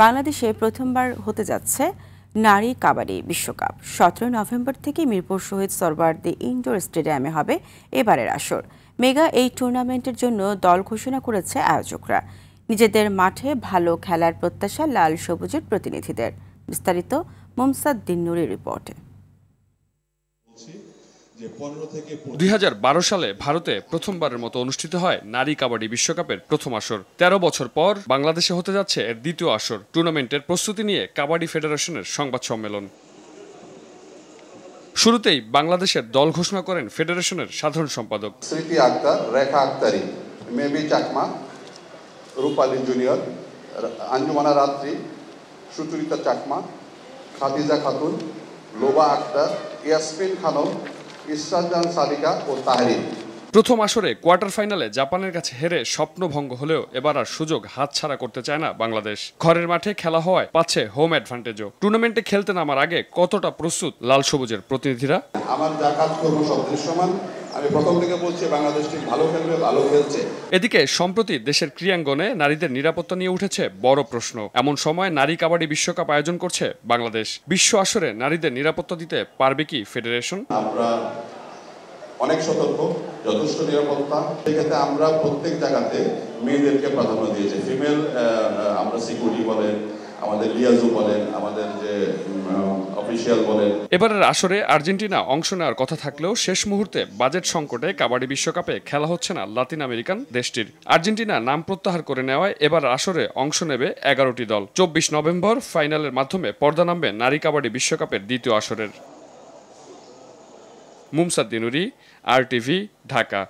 বাংলাদেশে প্রথমবার হতে যাচ্ছে নারী কাবাডি বিশ্বকাপ। 17 নভেম্বর থেকে মিরপুর শহীদ সোহরাওয়ার্দী ইনডোর স্টেডিয়ামে হবে এবারের আসর। মেগা এই টুর্নামেন্টের জন্য দল ঘোষণা করেছে আয়োজকরা। নিজেদের মাঠে ভালো খেলার প্রত্যাশা লাল সবুজের প্রতিনিধিদের। বিস্তারিত মুমসাদ দিন-নুরির রিপোর্টে। 2012 সালে ভারতে প্রথমবারের মতো অনুষ্ঠিত হয় নারী কাবাডি বিশ্বকাপের প্রথম আসর। 13 বছর পর বাংলাদেশে হতে যাচ্ছে এর দ্বিতীয় আসর। টুর্নামেন্টের প্রস্তুতি নিয়ে কাবাডি ফেডারেশনের সংবাদ সম্মেলন। শুরুতেই বাংলাদেশের দল ঘোষণা করেন ফেডারেশনের সাধারণ সম্পাদক স্মৃতি আক্তার, রেখা আক্তারি, মেবি চাকমা, রূপালী জুনিয়র, আঞ্জুমানা রাত্রি, সুচরিতা চাকমা, খাদিজা খাতুন, লোবা আক্তার, ইয়াসমিন খানম, ইসরাজান সাদিকা ও তাহরিন। প্রথম আসরে কোয়ার্টার ফাইনালে জাপানের কাছে হেরে স্বপ্নভঙ্গ হলেও এবার আর সুযোগ হাতছাড়া করতে চায় না বাংলাদেশ। ঘরের মাঠে খেলা হওয়ায় পাচ্ছে হোম অ্যাডভান্টেজও। টুর্নামেন্টে খেলতে নামার আগে কতটা প্রস্তুত লাল সবুজের প্রতিনিধিরা? আমার যা কাজ করবো সব দৃশ্যমান। আমি প্রথম থেকে বলছি বাংলাদেশ টিম ভালো খেলবে, ভালো খেলছে। এদিকে সম্প্রতি দেশের ক্রীড়াঙ্গনে নারীদের নিরাপত্তা নিয়ে উঠেছে বড় প্রশ্ন। এমন সময় নারী কাবাডি বিশ্বকাপ আয়োজন করছে বাংলাদেশ। বিশ্ব আসরে নারীদের নিরাপত্তা দিতে পারবে কি ফেডারেশন? আমরা অনেক সতর্ক, যথেষ্ট নিরাপত্তা। সেক্ষেত্রে আমরা প্রত্যেক জায়গাতে মেয়েদেরকে প্রাধান্য দিয়েছি। ফিমেল আমরা সিকিউরিটি বলেন, আমাদের লিয়াজু বলেন, আমাদের যে অফিসিয়াল বলেন। এবারের আসরে আর্জেন্টিনা অংশ নেওয়ার কথা থাকলেও শেষ মুহূর্তে বাজেট সংকটে কাবাডি বিশ্বকাপে খেলা হচ্ছে না লাতিন আমেরিকান দেশটির। আর্জেন্টিনা নাম প্রত্যাহার করে নেওয়ায় এবার আসরে অংশ নেবে 11টি দল। 24 নভেম্বর ফাইনালের মাধ্যমে পর্দা নামবে নারী কাবাডি বিশ্বকাপের দ্বিতীয় আসরের। মুমসাদ দিন-নুরি, RTV, ঢাকা।